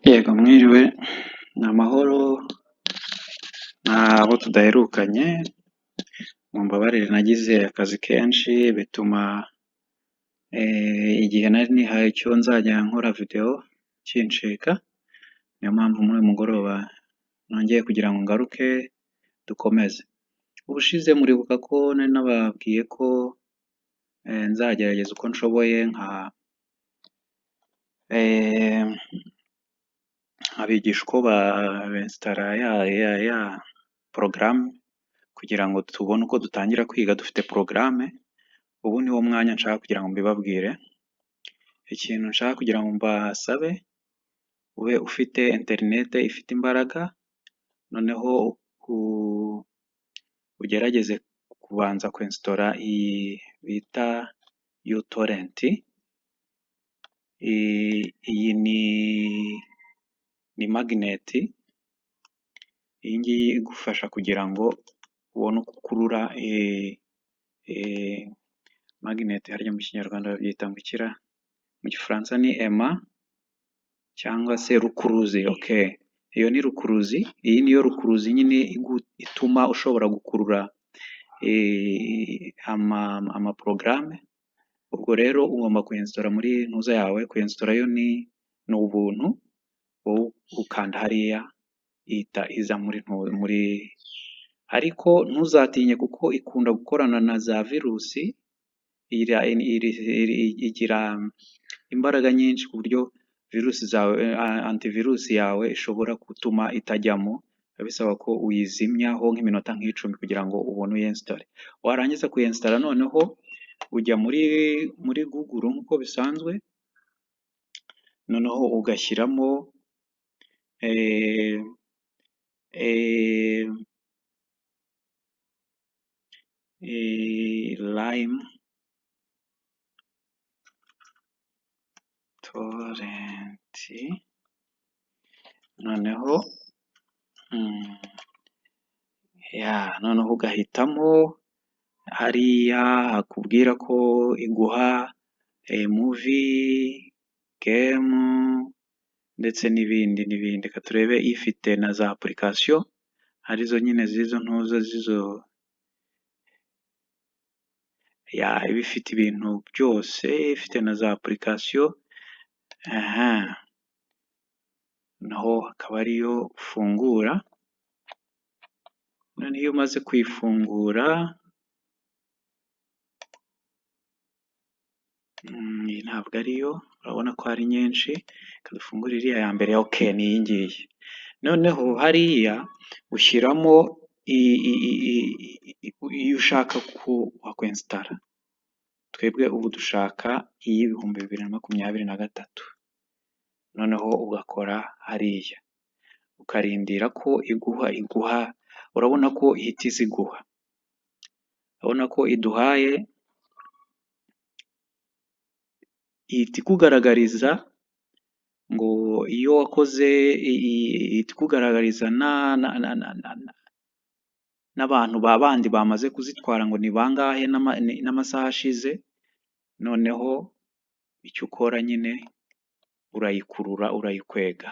Yego mwiriwe, ni amahoro n'abo tudaherukanye, mumbabarire nagize akazi kenshi bituma igihe nari nihaye cyo nzajya nkora video kincika, niyo mpamvu muri uyu mugoroba nongeye kugira ngo ngaruke dukomeze. Ubushize muribuka ko nari nababwiye ko nzagerageza uko nshoboye abigisha uko installa ya porogaramu kugira ngo tubone uko dutangira kwiga dufite porogaramu. Ubu ni wo mwanya nshaka kugira ngo mbibabwire. Ikintu nshaka kugira ngo mbasabe, ube ufite interinete ifite imbaraga, noneho ugerageze kubanza kwinstalla iyi bita uTorrent. Iyi ni magnet. Iyi ngiyi igufasha kugira ngo ubone uko ukurura magnet, harya mu kinyarwanda babyita ngo ikira, mu gifaransa ni aimant cyangwa se rukuruzi. Okay, iyo ni rukuruzi. Iyi niyo rukuruzi nyine ituma ushobora gukurura ama porogaramu. Ubwo rero ugomba kuinstalla muri ntuza yawe. Kuinstalla yo ni ubuntu, wowe ukanda hariya ihita iza muri ariko ntuzatinye kuko ikunda gukorana na za virusi. Igira imbaraga nyinshi ku buryo virusi zawe, antivirusi yawe ishobora gutuma itajyamo. Bisaba ko uyizimyaho nk'iminota nk'icumi kugira ngo ubone uyinsitale. Warangiza kuyinsitala noneho ujya muri Google nk'uko bisanzwe, noneho ugashyiramo Lime torrent, noneho noneho ugahitamo hariya hakubwira ko iguha movie, game ndetse n'ibindi. Reka turebe ifite na za application, arizo nyine zizo ntuza zizo iba ifite ibintu byose, ifite na za application. Naho akaba ariyo ufungura. Noneho iyo umaze kuyifungura, iyi ntabwo ariyo, urabona ko hari nyinshi. Dufungura iriya ya mbere. Okay, ni iyi ngiyi. Noneho hariya ushyiramo iyo ushaka wakwinstalla. Twebwe ubu dushaka iy'ibihumbi 2023. Noneho ugakora hariya ukarindira ko iguha. Urabona ko ihita iziguha. Urabona ko iduhaye, ihita ikugaragariza ngo iyo wakoze, ihita ikugaragariza n'abantu bandi bamaze kuzitwara ngo ni bangahe n'amasaha ashize. Noneho icyo ukora nyine urayikurura, urayikwega.